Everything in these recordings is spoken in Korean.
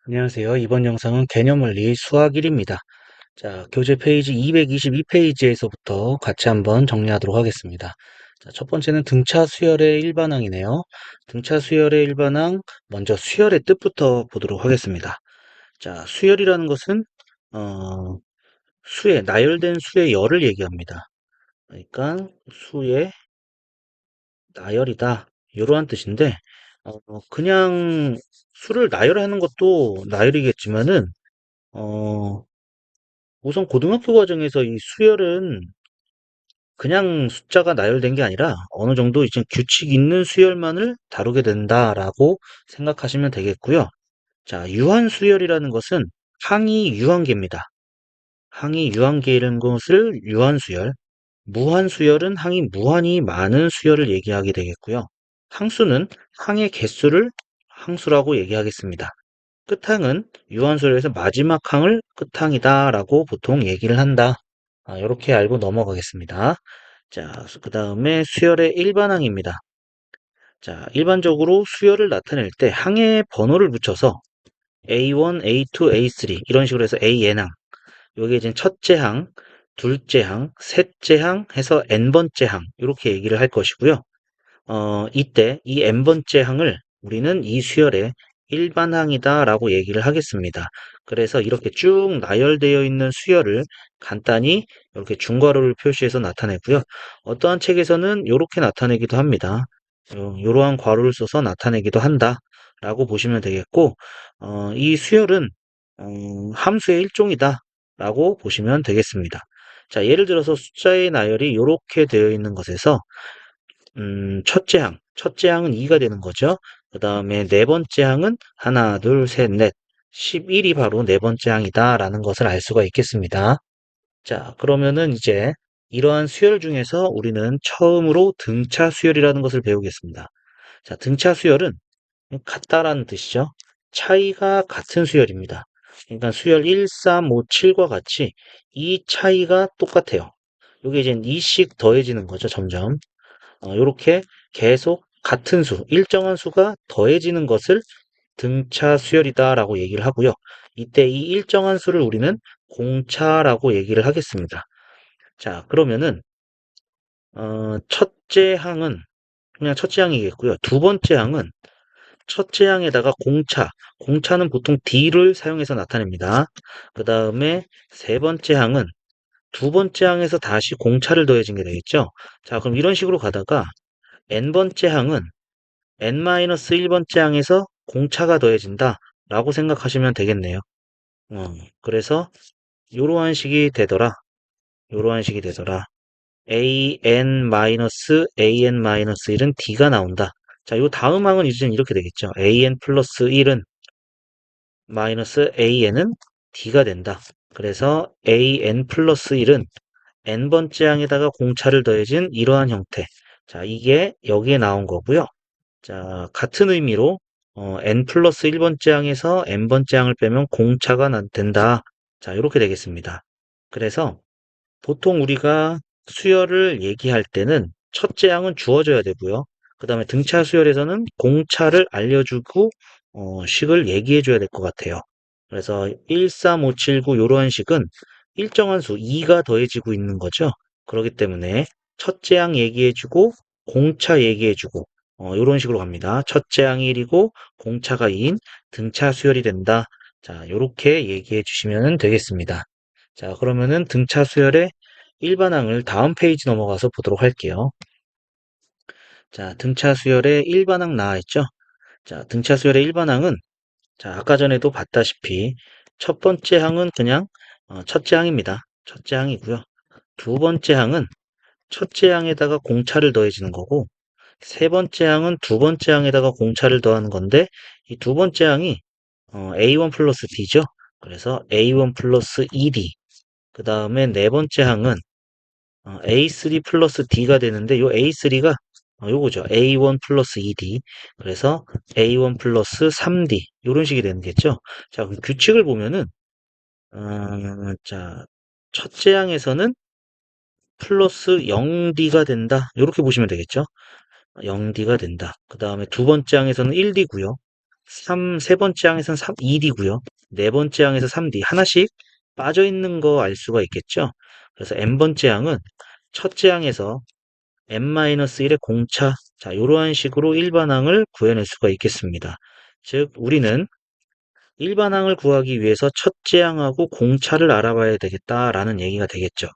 안녕하세요. 이번 영상은 개념원리 수학 1입니다. 자, 교재 페이지 222페이지에서부터 같이 한번 정리하도록 하겠습니다. 자, 첫 번째는 등차 수열의 일반항이네요. 등차 수열의 일반항, 먼저 수열의 뜻부터 보도록 하겠습니다. 자, 수열이라는 것은 나열된 수의 열을 얘기합니다. 그러니까 수의 나열이다. 이러한 뜻인데, 그냥 수를 나열하는 것도 나열이겠지만은, 어, 우선 고등학교 과정에서 이 수열은 그냥 숫자가 나열된 게 아니라 어느 정도 이제 규칙 있는 수열만을 다루게 된다라고 생각하시면 되겠고요. 자, 유한수열이라는 것은 항이 유한계입니다. 항이 유한계라는 것을 유한수열, 무한수열은 항이 무한히 많은 수열을 얘기하게 되겠고요. 항수는 항의 개수를 항수라고 얘기하겠습니다. 끝항은 유한수열에서 마지막 항을 끝항이다라고 보통 얘기를 한다. 이렇게 알고 넘어가겠습니다. 자, 그 다음에 수열의 일반항입니다. 자, 일반적으로 수열을 나타낼 때 항의 번호를 붙여서 A1, A2, A3 이런 식으로 해서 AN항. 요게 이제 첫째 항, 둘째 항, 셋째 항 해서 n번째 항 이렇게 얘기를 할 것이고요. 이때 이 n번째 항을 우리는 이 수열의 일반항이다라고 얘기를 하겠습니다. 그래서 이렇게 쭉 나열되어 있는 수열을 간단히 이렇게 중괄호를 표시해서 나타내고요. 어떠한 책에서는 이렇게 나타내기도 합니다. 이러한 괄호를 써서 나타내기도 한다라고 보시면 되겠고, 이 수열은 함수의 일종이다라고 보시면 되겠습니다. 자, 예를 들어서 숫자의 나열이 이렇게 되어 있는 것에서 첫째 항은 2가 되는 거죠. 그 다음에 네 번째 항은 하나, 둘, 셋, 넷, 11이 바로 네 번째 항이다라는 것을 알 수가 있겠습니다. 자, 그러면은 이제 이러한 수열 중에서 우리는 처음으로 등차 수열이라는 것을 배우겠습니다. 자, 등차 수열은 같다라는 뜻이죠. 차이가 같은 수열입니다. 그러니까 수열 1, 3, 5, 7과 같이 이 차이가 똑같아요. 이게 이제 2씩 더해지는 거죠, 점점. 이렇게 계속 같은 수, 일정한 수가 더해지는 것을 등차 수열이다라고 얘기를 하고요. 이때 이 일정한 수를 우리는 공차라고 얘기를 하겠습니다. 자, 그러면은 첫째 항은 그냥 첫째 항이겠고요. 두 번째 항은 첫째 항에다가 공차는 보통 D를 사용해서 나타냅니다. 그 다음에 세 번째 항은 두 번째 항에서 다시 공차를 더해진 게 되겠죠. 자, 그럼 이런 식으로 가다가 n번째 항은 n-1번째 항에서 공차가 더해진다 라고 생각하시면 되겠네요. 그래서 이러한 식이 되더라. 요러한 식이 되더라. an-1은 d가 나온다. 자, 요 다음 항은 이제 이렇게 되겠죠. an 플러스 1은 마이너스 an은 d가 된다. 그래서 an 플러스 1은 n번째 항에다가 공차를 더해진 이러한 형태. 자, 이게 여기에 나온 거고요. 자, 같은 의미로 n 플러스 1번째 항에서 n번째 항을 빼면 공차가 된다. 자, 이렇게 되겠습니다. 그래서 보통 우리가 수열을 얘기할 때는 첫째 항은 주어져야 되고요. 그 다음에 등차 수열에서는 공차를 알려주고 식을 얘기해 줘야 될 것 같아요. 그래서 1, 3, 5, 7, 9 이러한 식은 일정한 수 2가 더해지고 있는 거죠. 그렇기 때문에 첫째 항 얘기해주고 공차 얘기해주고 이런 식으로 갑니다. 첫째 항이 1이고 공차가 2인 등차 수열이 된다. 자, 이렇게 얘기해 주시면 되겠습니다. 자, 그러면은 등차 수열의 일반항을 다음 페이지 넘어가서 보도록 할게요. 자, 등차 수열의 일반항 나와 있죠? 자, 등차 수열의 일반항은 자, 아까 전에도 봤다시피 첫 번째 항은 그냥 첫째 항입니다. 첫째 항이고요. 두 번째 항은 첫째 항에다가 공차를 더해지는 거고 세 번째 항은 두 번째 항에다가 공차를 더하는 건데 이 두 번째 항이 A1 플러스 D죠. 그래서 A1 플러스 2D. 그 다음에 네 번째 항은 A3 플러스 D가 되는데 요 A3가 요거죠. A1 플러스 2D. 그래서 A1 플러스 3D. 요런 식이 되는겠죠. 자, 그 규칙을 보면은 자, 첫째 항에서는 플러스 0D가 된다. 요렇게 보시면 되겠죠. 0D가 된다. 그 다음에 두 번째 항에서는 1D고요. 세 번째 항에서는 2D고요. 네 번째 항에서 3D. 하나씩 빠져있는 거 알 수가 있겠죠? 그래서 n번째 항은 첫째 항에서 n-1의 공차. 자, 이러한 식으로 일반항을 구해낼 수가 있겠습니다. 즉, 우리는 일반항을 구하기 위해서 첫째 항하고 공차를 알아봐야 되겠다라는 얘기가 되겠죠.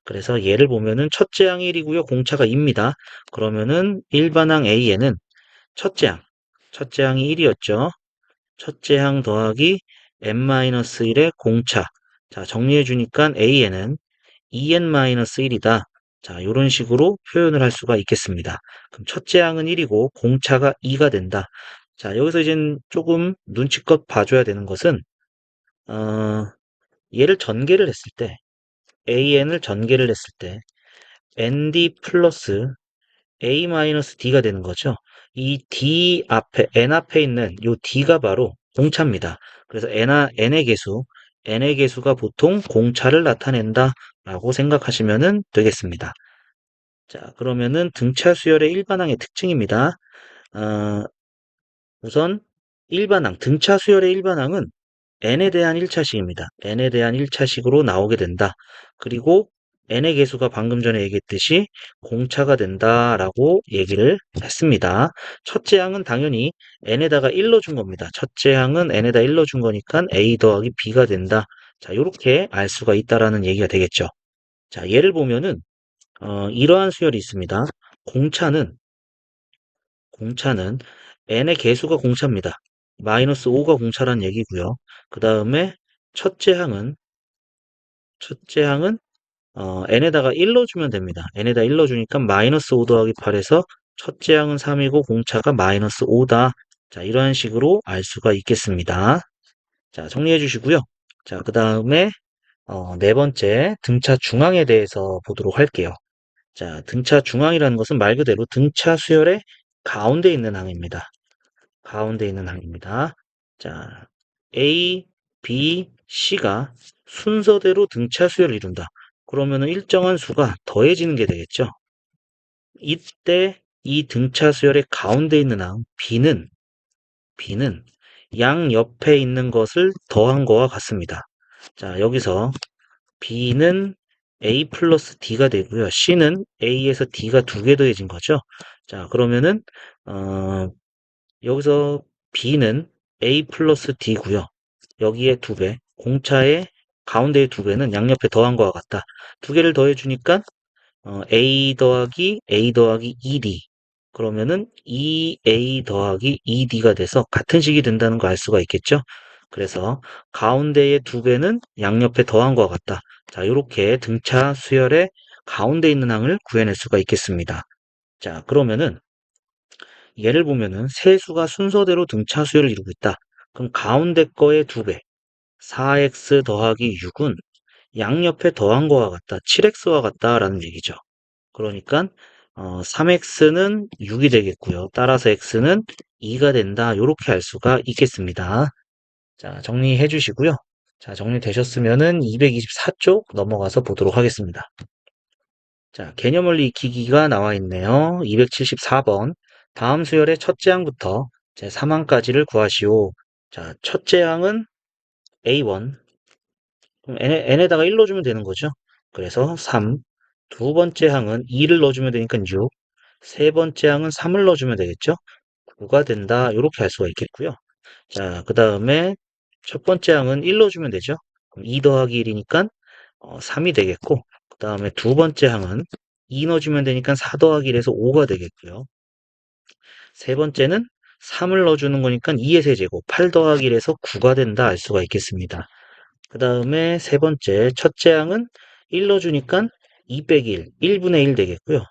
그래서 예를 보면은 첫째 항 1이고요. 공차가 2입니다. 그러면은 일반항 A에는 첫째 항이 1이었죠. 첫째 항 더하기 n-1의 공차. 자, 정리해 주니까 A에는 2n-1이다. 자, 이런 식으로 표현을 할 수가 있겠습니다. 그럼 첫째 항은 1이고 공차가 2가 된다. 자, 여기서 이제 조금 눈치껏 봐줘야 되는 것은 어, 얘를 전개를 했을 때 an을 전개를 했을 때 nd 플러스 a-d가 되는 거죠. 이 d 앞에 n 앞에 있는 이 d가 바로 공차입니다. 그래서 n의 개수가 보통 공차를 나타낸다 라고 생각하시면 되겠습니다. 자, 그러면은 등차 수열의 일반항의 특징입니다. 어, 우선 등차 수열의 일반항은 n에 대한 1차식입니다. n에 대한 1차식으로 나오게 된다. 그리고 n의 개수가 방금 전에 얘기했듯이 공차가 된다라고 얘기를 했습니다. 첫째 항은 당연히 n에다가 1 넣어준 겁니다. 첫째 항은 n에다 1 넣어준 거니까 a 더하기 b가 된다. 자, 이렇게 알 수가 있다라는 얘기가 되겠죠. 자, 예를 보면은 이러한 수열이 있습니다. 공차는 n의 개수가 공차입니다. 마이너스 5가 공차란 얘기고요. 그 다음에 첫째 항은 n에다가 1 넣어주면 됩니다. n에다 1 넣어주니까 마이너스 5 더하기 8에서 첫째 항은 3이고 공차가 마이너스 5다. 자, 이러한 식으로 알 수가 있겠습니다. 자, 정리해 주시고요. 자, 그 다음에 네 번째 등차 중앙에 대해서 보도록 할게요. 자, 등차 중앙이라는 것은 말 그대로 등차 수열의 가운데 있는 항입니다. 가운데 있는 항입니다. 자, A, B, C가 순서대로 등차 수열을 이룬다. 그러면은 일정한 수가 더해지는 게 되겠죠. 이때 이 등차 수열의 가운데 있는 항 B는 양 옆에 있는 것을 더한 거와 같습니다. 자, 여기서 B는 A 플러스 D가 되고요. C는 A에서 D가 두 개 더해진 거죠. 자, 그러면은 여기서 B는 A 플러스 D고요. 여기에 두 배, 공차의 가운데의 두 배는 양옆에 더한 거와 같다. 두 개를 더해주니까 A 더하기 2D 그러면은 2A 더하기 2D가 돼서 같은 식이 된다는 거 알 수가 있겠죠? 그래서 가운데의 두 배는 양옆에 더한 거와 같다. 자, 이렇게 등차 수열의 가운데 있는 항을 구해낼 수가 있겠습니다. 자, 그러면은 예를 보면은 세 수가 순서대로 등차 수열을 이루고 있다. 그럼 가운데 거의 두 배, 4x 더하기 6은 양옆에 더한 거와 같다. 7x와 같다라는 얘기죠. 그러니까 3x는 6이 되겠고요. 따라서 x는 2가 된다. 이렇게 알 수가 있겠습니다. 자, 정리해 주시고요. 자, 정리되셨으면은 224쪽 넘어가서 보도록 하겠습니다. 자, 개념원리 익히기가 나와 있네요. 274번. 다음 수열의 첫째 항부터 제 3항까지를 구하시오. 자, 첫째 항은 A1. 그럼 n에다가 1 넣어주면 되는 거죠. 그래서 3. 두 번째 항은 2를 넣어주면 되니까 6. 세 번째 항은 3을 넣어주면 되겠죠. 9가 된다. 이렇게 할 수가 있겠고요. 자, 그 다음에 첫 번째 항은 1 넣어주면 되죠. 그럼 2 더하기 1이니까 3이 되겠고, 그 다음에 두 번째 항은 2 넣어주면 되니까 4 더하기 1에서 5가 되겠고요. 세 번째는 3을 넣어주는 거니까 2의 세제곱, 8 더하기 1에서 9가 된다 알 수가 있겠습니다. 그 다음에 세 번째, 첫째 항은 1 넣어주니까 2 빼기 1, 1분의 1 되겠고요.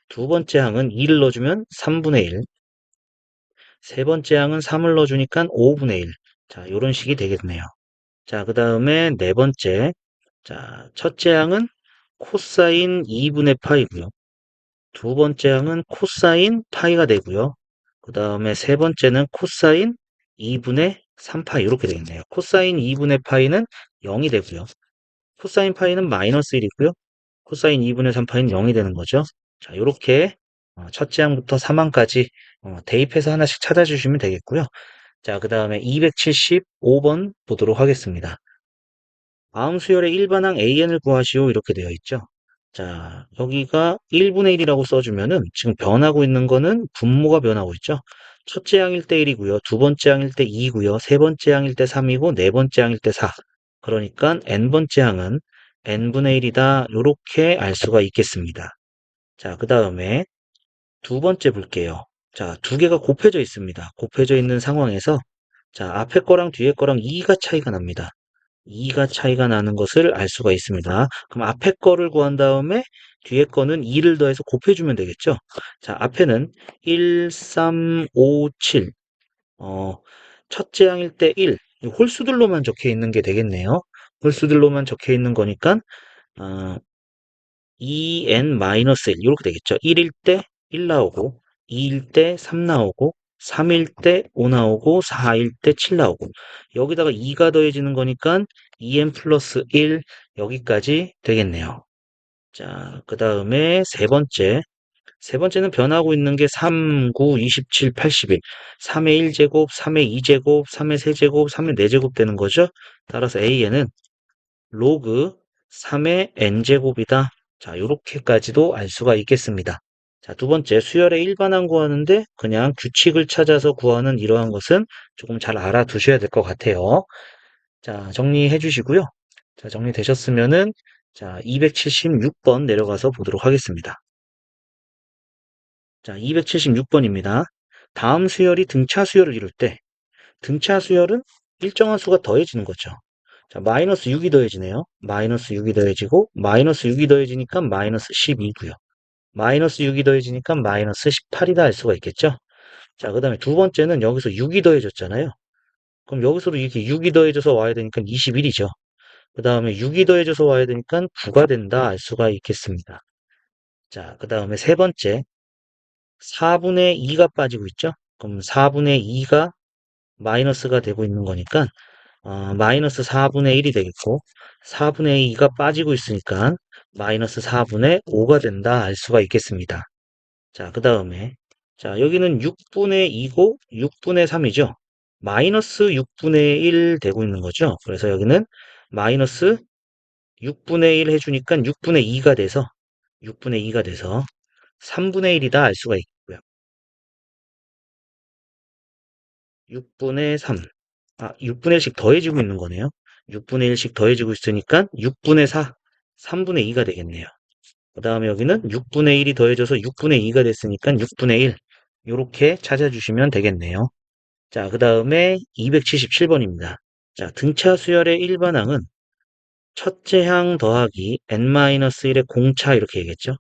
두 번째 항은 2를 넣어주면 3분의 1, 세 번째 항은 3을 넣어주니까 5분의 1. 자, 요런 식이 되겠네요. 자, 그 다음에 네 번째. 자, 첫째 항은 코사인 2분의 파이고요. 두 번째 항은 코사인 파이가 되고요. 그 다음에 세 번째는 코사인 2분의 3파이 이렇게 되겠네요. 코사인 2분의 파이는 0이 되고요. 코사인 파이는 마이너스 1이고요. 코사인 2분의 3파이는 0이 되는 거죠. 자, 이렇게 첫째 항부터 3항까지 대입해서 하나씩 찾아주시면 되겠고요. 자, 그 다음에 275번 보도록 하겠습니다. 다음 수열의 일반항 AN을 구하시오 이렇게 되어 있죠. 자, 여기가 1분의 1이라고 써주면은 지금 변하고 있는 거는 분모가 변하고 있죠. 첫째 항일 때 1이고요. 두 번째 항일 때 2이고요. 세 번째 항일 때 3이고 네 번째 항일 때 4. 그러니까 n번째 항은 n분의 1이다. 이렇게 알 수가 있겠습니다. 자, 그 다음에 두 번째 볼게요. 자, 두 개가 곱해져 있습니다. 곱해져 있는 상황에서 자, 앞에 거랑 뒤에 거랑 2가 차이가 납니다. 2가 차이가 나는 것을 알 수가 있습니다. 그럼 앞에 거를 구한 다음에 뒤에 거는 2를 더해서 곱해주면 되겠죠. 자, 앞에는 1, 3, 5, 7. 첫째 항일 때 1. 홀수들로만 적혀 있는 게 되겠네요. 홀수들로만 적혀 있는 거니까, 어, 2n-1 이렇게 되겠죠. 1일 때 1 나오고 2일 때 3 나오고 3일 때 5 나오고 4일 때 7 나오고 여기다가 2가 더해지는 거니까 2n 플러스 1 여기까지 되겠네요. 자, 그 다음에 세 번째. 세 번째는 변하고 있는 게 3, 9, 27, 81. 3의 1제곱, 3의 2제곱, 3의 세제곱, 3의 4제곱 되는 거죠. 따라서 A에는 로그 3의 n제곱이다. 자, 요렇게까지도 알 수가 있겠습니다. 자, 두 번째, 수열의 일반항 구하는데 그냥 규칙을 찾아서 구하는 이러한 것은 조금 잘 알아두셔야 될 것 같아요. 자, 정리해 주시고요. 자, 정리되셨으면은 자, 276번 내려가서 보도록 하겠습니다. 자, 276번입니다. 다음 수열이 등차 수열을 이룰 때 등차 수열은 일정한 수가 더해지는 거죠. 자, 마이너스 6이 더해지네요. 마이너스 6이 더해지고, 마이너스 6이 더해지니까 마이너스 12고요. 마이너스 6이 더해지니까 마이너스 18이다 할 수가 있겠죠. 자, 그 다음에 두 번째는 여기서 6이 더해졌잖아요. 그럼 여기서도 이렇게 6이 더해져서 와야 되니까 21이죠. 그 다음에 6이 더해져서 와야 되니까 9가 된다 알 수가 있겠습니다. 자, 그 다음에 세 번째, 4분의 2가 빠지고 있죠. 그럼 4분의 2가 마이너스가 되고 있는 거니까 마이너스 4분의 1이 되겠고 4분의 2가 빠지고 있으니까 마이너스 4분의 5가 된다 알 수가 있겠습니다. 자, 그 다음에 자, 여기는 6분의 2고 6분의 3이죠. 마이너스 6분의 1 되고 있는 거죠. 그래서 여기는 마이너스 6분의 1 해주니까 6분의 2가 돼서 6분의 2가 돼서 3분의 1이다 알 수가 있고요. 6분의 3. 6분의 1씩 더해지고 있는 거네요. 6분의 1씩 더해지고 있으니까 6분의 4, 3분의 2가 되겠네요. 그 다음에 여기는 6분의 1이 더해져서 6분의 2가 됐으니까 6분의 1. 이렇게 찾아주시면 되겠네요. 자, 그 다음에 277번입니다. 자, 등차 수열의 일반항은 첫째 항 더하기 n-1의 공차 이렇게 얘기했죠.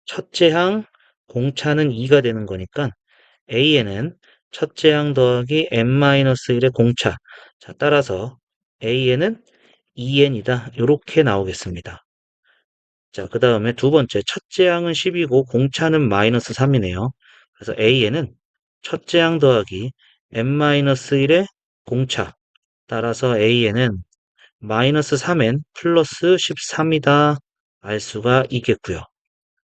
첫째 항 공차는 2가 되는 거니까 A에는 첫째 항 더하기 n-1의 공차. 자, 따라서 A에는 2n이다. 이렇게 나오겠습니다. 자, 그 다음에 두 번째, 첫째 항은 10이고 공차는 마이너스 3이네요. 그래서 A에는 첫째 항 더하기 n-1의 공차. 따라서 A에는 마이너스 3n 플러스 13이다. 알 수가 있겠고요.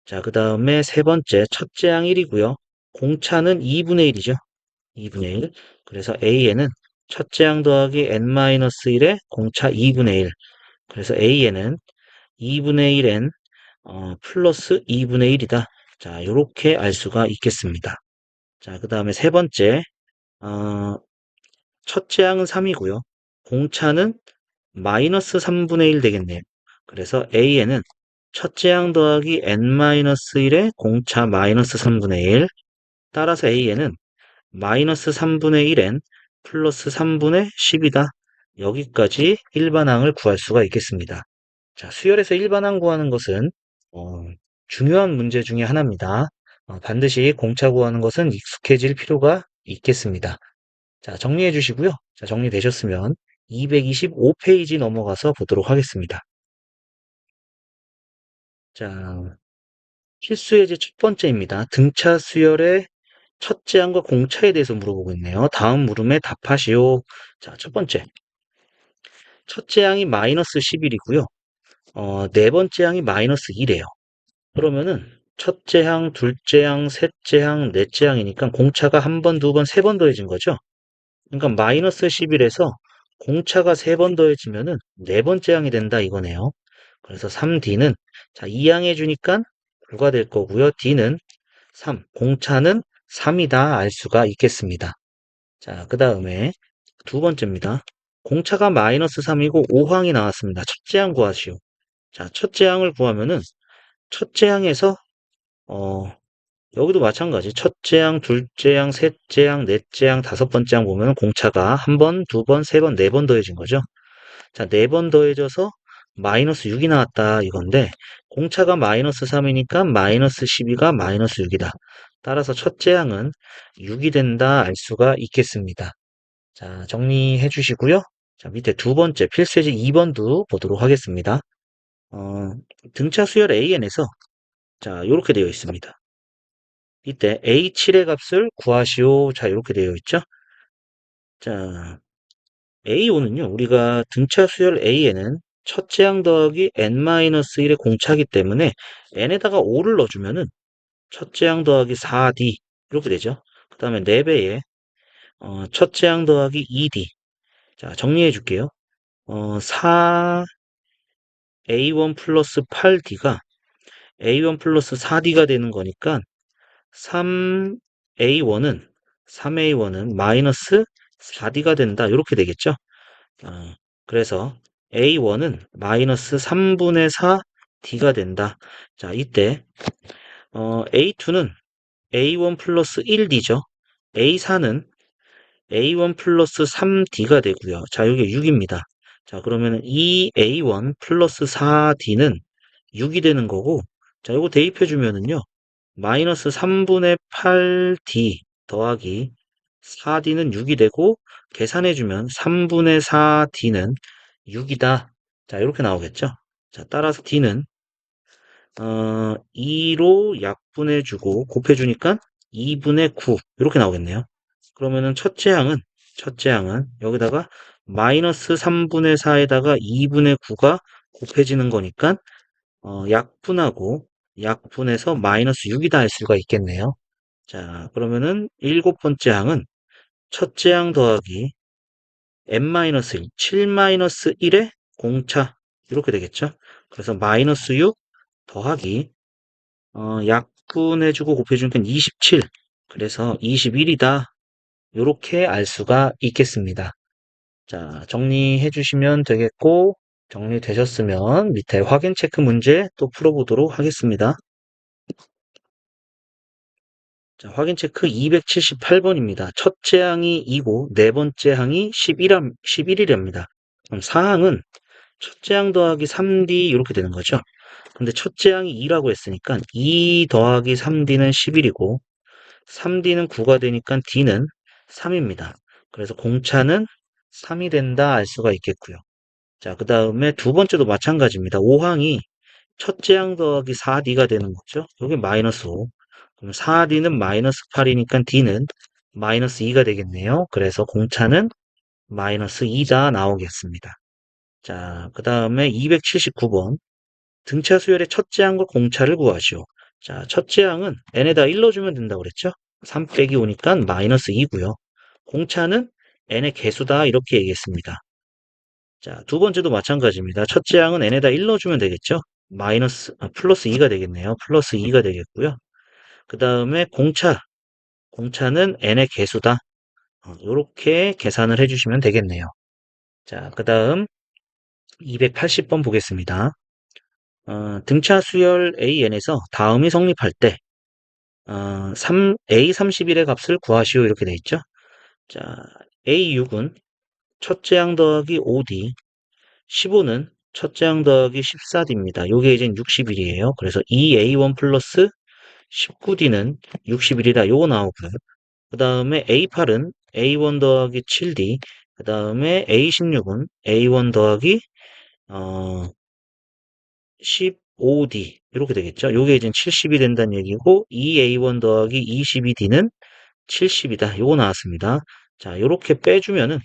자, 그 다음에 세 번째, 첫째 항 1이고요. 공차는 2분의 1이죠. 2분의 1. 그래서 A에는 첫째 항 더하기 n-1의 공차 2분의 1. 그래서 A에는 2분의 1n 플러스 2분의 1이다. 자, 이렇게 알 수가 있겠습니다. 자, 그 다음에 세 번째, 어, 첫째 항은 3이고요. 공차는 마이너스 3분의 1 되겠네요. 그래서 A에는 첫째 항 더하기 n-1의 공차 마이너스 3분의 1. 따라서 A에는 마이너스 3분의 1n 플러스 3분의 10이다. 여기까지 일반항을 구할 수가 있겠습니다. 자, 수열에서 일반항 구하는 것은 어, 중요한 문제 중에 하나입니다. 반드시 공차 구하는 것은 익숙해질 필요가 있겠습니다. 자, 정리해 주시고요. 자, 정리되셨으면 225페이지 넘어가서 보도록 하겠습니다. 자, 필수 예제 첫 번째입니다. 등차 수열의 첫째 항과 공차에 대해서 물어보고 있네요. 다음 물음에 답하시오. 자, 첫 번째. 첫째 항이 마이너스 11이고요. 네 번째 항이 마이너스 2래요. 그러면은 첫째 항, 둘째 항, 셋째 항, 넷째 항이니까 공차가 한 번, 두 번, 세 번 더해진 거죠. 그러니까 마이너스 11에서 공차가 세 번 더해지면은 네 번째 항이 된다 이거네요. 그래서 3D는 자, 2항 해주니까 9가 될 거고요. D는 3, 공차는 3이다 알 수가 있겠습니다. 자, 그 다음에 두 번째입니다. 공차가 마이너스 3이고 5항이 나왔습니다. 첫째 항 구하시오. 자, 첫째 항을 구하면은 첫째 항에서 여기도 마찬가지. 첫째 항, 둘째 항, 셋째 항, 넷째 항, 다섯 번째 항 보면 공차가 한 번, 두 번, 세 번, 네 번 더해진 거죠. 자, 네 번 더해져서 마이너스 6이 나왔다 이건데 공차가 마이너스 3이니까 마이너스 12가 마이너스 6이다. 따라서 첫째 항은 6이 된다 알 수가 있겠습니다. 자, 정리해 주시고요. 자, 밑에 두 번째 필수예제 2번도 보도록 하겠습니다. 어, 등차 수열 AN에서 자, 이렇게 되어 있습니다. 이때 A7의 값을 구하시오. 자, 이렇게 되어 있죠. 자, A5는요, 우리가 등차 수열 A에는 첫째 항 더하기 N-1의 공차이기 때문에 N에다가 5를 넣어주면은 첫째 항 더하기 4D 이렇게 되죠. 그 다음에 4배에 첫째 항 더하기 2D. 자, 정리해 줄게요. 4A1 플러스 8D가 A1 플러스 4D가 되는 거니까 3A1은 마이너스 4D가 된다. 이렇게 되겠죠. 그래서 A1은 마이너스 3분의 4D가 된다. 자, 이때 A2는 A1 플러스 1D죠. A4는 A1 플러스 3D가 되고요. 자, 이게 6입니다. 자, 그러면 이 A1 플러스 4D는 6이 되는 거고, 자, 이거 대입해 주면은요, 마이너스 3분의 8D 더하기 4D는 6이 되고, 계산해 주면 3분의 4D는 6이다. 자, 이렇게 나오겠죠? 자, 따라서 D는 2로 약분해주고 곱해주니까 2분의 9 이렇게 나오겠네요. 그러면은 첫째 항은 여기다가 마이너스 3분의 4에다가 2분의 9가 곱해지는 거니까 약분해서 마이너스 6이다 할 수가 있겠네요. 자, 그러면은 일곱 번째 항은 첫째 항 더하기 n-1, 7-1의 공차 이렇게 되겠죠. 그래서 마이너스 6 더하기 약분해주고 곱해주니까 27. 그래서 21이다. 이렇게 알 수가 있겠습니다. 자, 정리해 주시면 되겠고, 정리되셨으면 밑에 확인 체크 문제 또 풀어보도록 하겠습니다. 자, 확인 체크 278번입니다. 첫째 항이 2고, 네 번째 항이 11이랍니다. 그럼 사항은 첫째 항 더하기 3D 이렇게 되는 거죠. 근데 첫째 항이 2라고 했으니까 2 더하기 3D는 11이고, 3D는 9가 되니까 D는 3입니다. 그래서 공차는 3이 된다 알 수가 있겠고요. 자, 그 다음에 두 번째도 마찬가지입니다. 5항이 첫째 항 더하기 4D가 되는 거죠. 여기 마이너스 5. 그럼 4D는 마이너스 8이니까 D는 마이너스 2가 되겠네요. 그래서 공차는 마이너스 2다 나오겠습니다. 자, 그 다음에 279번. 등차 수열의 첫째 항과 공차를 구하시오. 자, 첫째 항은 n에다 1 넣어주면 된다고 그랬죠? 3 빼기 5니까 마이너스 2고요. 공차는 n의 개수다 이렇게 얘기했습니다. 자, 두 번째도 마찬가지입니다. 첫째 항은 n에다 1 넣어주면 되겠죠? 플러스 2가 되겠네요. 플러스 2가 되겠고요. 그 다음에 공차는 n의 개수다. 이렇게 계산을 해주시면 되겠네요. 자, 그 다음 280번 보겠습니다. 등차 수열 AN에서 다음이 성립할 때 A31의 값을 구하시오 이렇게 돼 있죠. 자, A6은 첫째 항 더하기 5D, 15는 첫째 항 더하기 14D입니다. 요게 이제 60일이에요. 그래서 2A1 플러스 19D는 60일이다. 요거 나오고요. 그 다음에 A8은 A1 더하기 7D, 그 다음에 A16은 A1 더하기 15D 이렇게 되겠죠. 요게 이제 70이 된다는 얘기고 2A1 더하기 22D는 70이다. 요거 나왔습니다. 자, 요렇게 빼주면은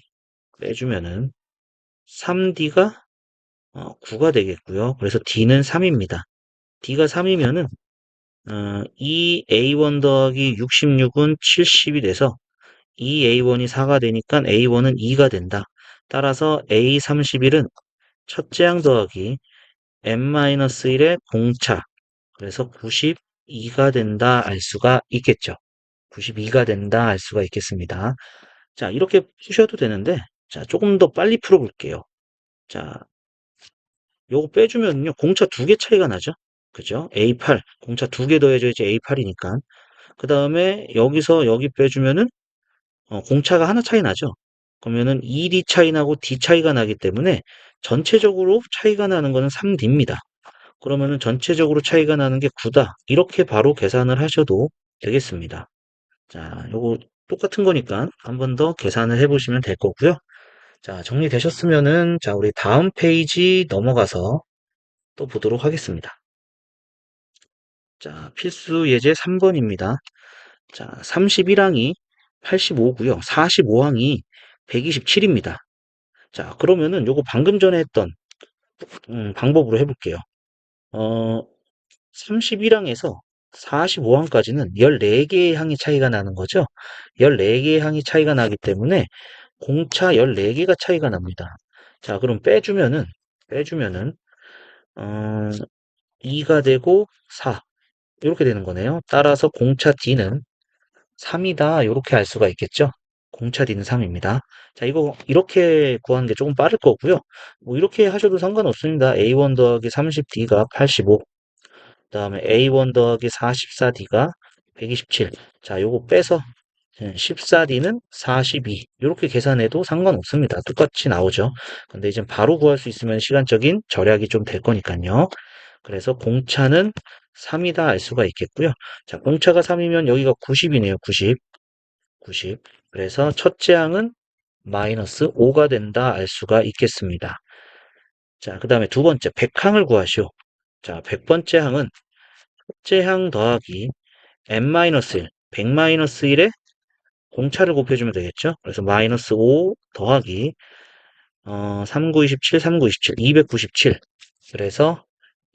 3D가 9가 되겠고요. 그래서 D는 3입니다. D가 3이면은 2A1 더하기 66은 70이 돼서 2A1이 4가 되니까 A1은 2가 된다. 따라서 A31은 첫째 항 더하기 N-1의 공차. 그래서 92가 된다 알 수가 있겠죠. 92가 된다 알 수가 있겠습니다. 자, 이렇게 푸셔도 되는데, 자, 조금 더 빨리 풀어볼게요. 자, 요거 빼주면요, 공차 두 개 차이가 나죠? 그죠? A8, 공차 두 개 더해져야지 A8이니까. 그 다음에 여기서 여기 빼주면은, 공차가 하나 차이 나죠? 그러면은 2D 차이 나고 D 차이가 나기 때문에 전체적으로 차이가 나는 거는 3D입니다. 그러면은 전체적으로 차이가 나는 게 9다. 이렇게 바로 계산을 하셔도 되겠습니다. 자, 요거 똑같은 거니까 한 번 더 계산을 해보시면 될 거고요. 자, 정리되셨으면은, 자, 우리 다음 페이지 넘어가서 또 보도록 하겠습니다. 자, 필수 예제 3번입니다. 자, 31항이 85고요. 45항이 127입니다. 자, 그러면은 요거 방금 전에 했던 방법으로 해볼게요. 어, 31항에서 45항까지는 14개의 항이 차이가 나는 거죠. 14개의 항이 차이가 나기 때문에 공차 14개가 차이가 납니다. 자, 그럼 빼주면은, 어, 2가 되고 4. 이렇게 되는 거네요. 따라서 공차 D는 3이다. 이렇게 알 수가 있겠죠. 공차 D는 3입니다. 자, 이거 이렇게 구하는 게 조금 빠를 거고요. 뭐 이렇게 하셔도 상관없습니다. A1 더하기 30D가 85. 그다음에 A1 더하기 44D가 127. 자, 요거 빼서 14D는 42. 이렇게 계산해도 상관없습니다. 똑같이 나오죠. 근데 이제 바로 구할 수 있으면 시간적인 절약이 좀 될 거니까요. 그래서 공차는 3이다 알 수가 있겠고요. 자, 공차가 3이면 여기가 90이네요. 90. 90. 그래서 첫째 항은 마이너스 5가 된다 알 수가 있겠습니다. 자, 그 다음에 두 번째, 100항을 구하시오. 자, 100번째 항은 첫째 항 더하기 n-1, 100-1에 공차를 곱해주면 되겠죠? 그래서 마이너스 5 더하기 3927, 3927, 297. 그래서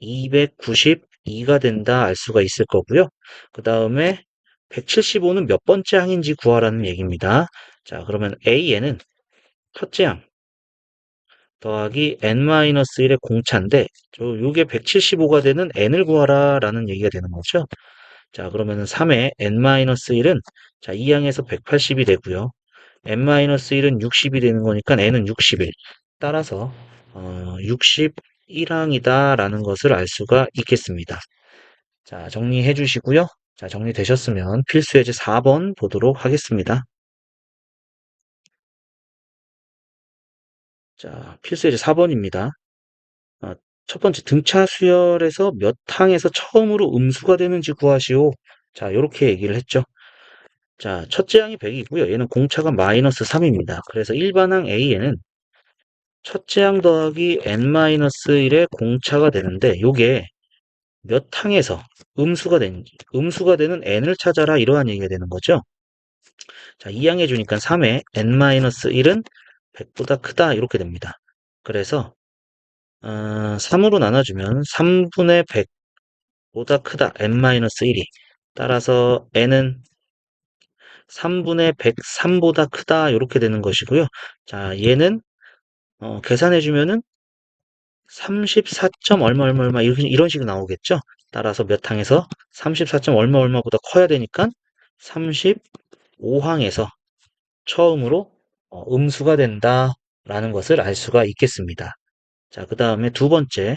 292가 된다 알 수가 있을 거고요. 그 다음에 175는 몇 번째 항인지 구하라는 얘기입니다. 자, 그러면 A에는 첫째 항 더하기 n-1의 공차인데 요게 175가 되는 n을 구하라 라는 얘기가 되는 거죠. 자, 그러면 3의 n-1은 자, 2항에서 180이 되고요. n-1은 60이 되는 거니까 n은 61. 따라서 61항이다 라는 것을 알 수가 있겠습니다. 자, 정리해 주시고요. 자, 정리되셨으면 필수 예제 4번 보도록 하겠습니다. 자, 필수 예제 4번입니다. 첫 번째 등차 수열에서 몇 항에서 처음으로 음수가 되는지 구하시오. 자, 이렇게 얘기를 했죠. 자, 첫째 항이 100이고요. 얘는 공차가 마이너스 3입니다. 그래서 일반항 A에는 첫째 항 더하기 n-1의 공차가 되는데 요게 몇 항에서 음수가 되는지 음수가 되는 n을 찾아라 이러한 얘기가 되는 거죠. 자, 2항 해주니까 3의 n-1은 100보다 크다 이렇게 됩니다. 그래서 3으로 나눠주면 3분의 100보다 크다 n-1이 따라서 n은 3분의 103보다 크다 이렇게 되는 것이고요. 자, 얘는 계산해주면은 34점 얼마 얼마 얼마 이런 식으로 나오겠죠. 따라서 몇 항에서 34점 얼마 얼마보다 커야 되니까 35항에서 처음으로 음수가 된다라는 것을 알 수가 있겠습니다. 자, 그 다음에 두 번째,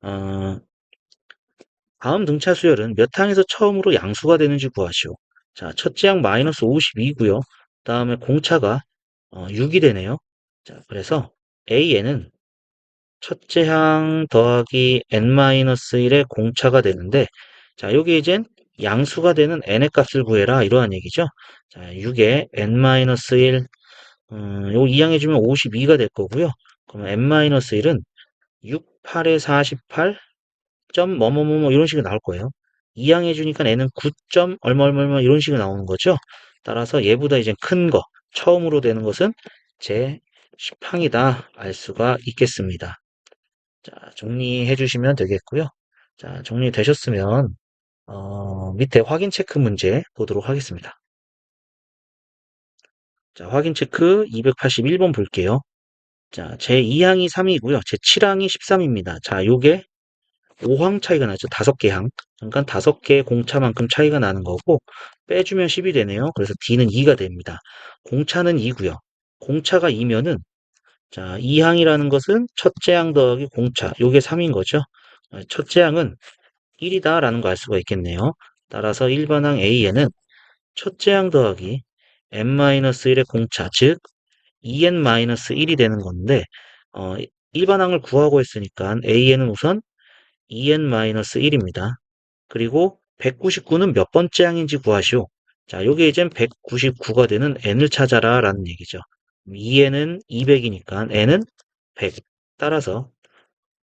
어, 다음 등차 수열은 몇 항에서 처음으로 양수가 되는지 구하시오. 자, 첫째 항 마이너스 52고요. 다음에 공차가 6이 되네요. 자, 그래서 A에는 첫째 항 더하기 n-1의 공차가 되는데, 자, 여기 이젠 양수가 되는 n의 값을 구해라 이러한 얘기죠. 자, 6에 n-1, 요거 이항해주면 52가 될 거고요. 그러면 n-1은 6, 8에 48, 점 뭐뭐뭐뭐 이런 식으로 나올 거예요. 이항해주니까 n은 9. 얼마 얼마 얼마 이런 식으로 나오는 거죠. 따라서 얘보다 이제 큰 거, 처음으로 되는 것은 제 10항이다 알 수가 있겠습니다. 자, 정리해 주시면 되겠고요. 자, 정리되셨으면 밑에 확인 체크 문제 보도록 하겠습니다. 자, 확인 체크 281번 볼게요. 자, 제 2항이 3이고요. 제 7항이 13입니다. 자, 요게 5항 차이가 나죠. 5개 항. 그러니까 5개 공차만큼 차이가 나는 거고, 빼주면 10이 되네요. 그래서 D는 2가 됩니다. 공차는 2고요. 공차가 2면은, 자, 2항이라는 것은 첫째 항 더하기 공차. 요게 3인 거죠. 첫째 항은 1이다라는 거 알 수가 있겠네요. 따라서 일반항 A에는 첫째 항 더하기 n-1의 공차, 즉 2n-1이 되는 건데 어, 일반항을 구하고 있으니까 A에는 우선 2n-1입니다. 그리고 199는 몇 번째 항인지 구하시오. 자, 요게 이제 199가 되는 n을 찾아라 라는 얘기죠. 2n은 200이니까 n은 100. 따라서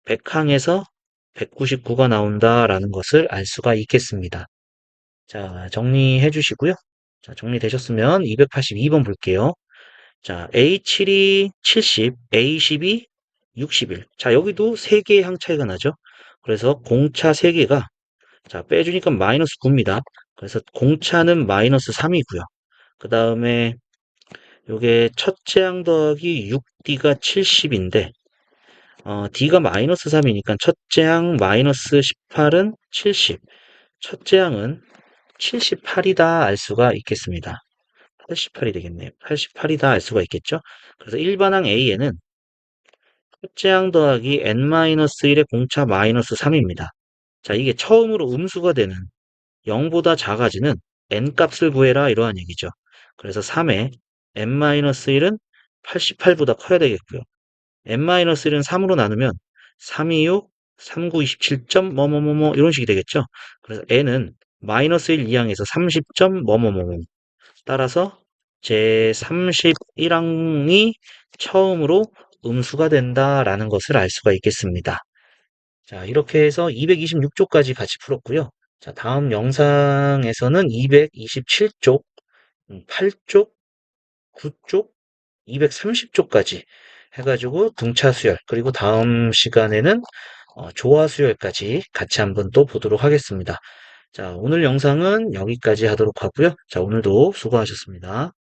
100항에서 199가 나온다라는 것을 알 수가 있겠습니다. 자, 정리해 주시고요. 자, 정리되셨으면 282번 볼게요. 자, A7이 70, A10이 61. 자, 여기도 3개의 항 차이가 나죠. 그래서 공차 3개가, 자, 빼주니까 마이너스 9입니다. 그래서 공차는 마이너스 3이고요. 그 다음에 요게 첫째 항 더하기 6D가 70인데, D가 마이너스 3이니까 첫째 항 마이너스 18은 70. 첫째 항은 78이다 알 수가 있겠습니다. 88이 되겠네요. 88이다 알 수가 있겠죠? 그래서 일반항 A에는 첫째 항 더하기 n-1의 공차 마이너스 3입니다. 자, 이게 처음으로 음수가 되는 0보다 작아지는 n 값을 구해라 이러한 얘기죠. 그래서 3에 n-1은 88보다 커야 되겠고요. n-1은 3으로 나누면 326, 39, 27점 뭐뭐뭐뭐 이런 식이 되겠죠. 그래서 n은 마이너스 1 이항에서 30점 뭐뭐뭐뭐 따라서 제 31항이 처음으로 음수가 된다라는 것을 알 수가 있겠습니다. 자, 이렇게 해서 226쪽까지 같이 풀었고요. 자, 다음 영상에서는 227쪽, 8쪽, 9쪽, 230쪽까지 해가지고 등차 수열, 그리고 다음 시간에는 조화 수열까지 같이 한번 또 보도록 하겠습니다. 자, 오늘 영상은 여기까지 하도록 하고요. 자, 오늘도 수고하셨습니다.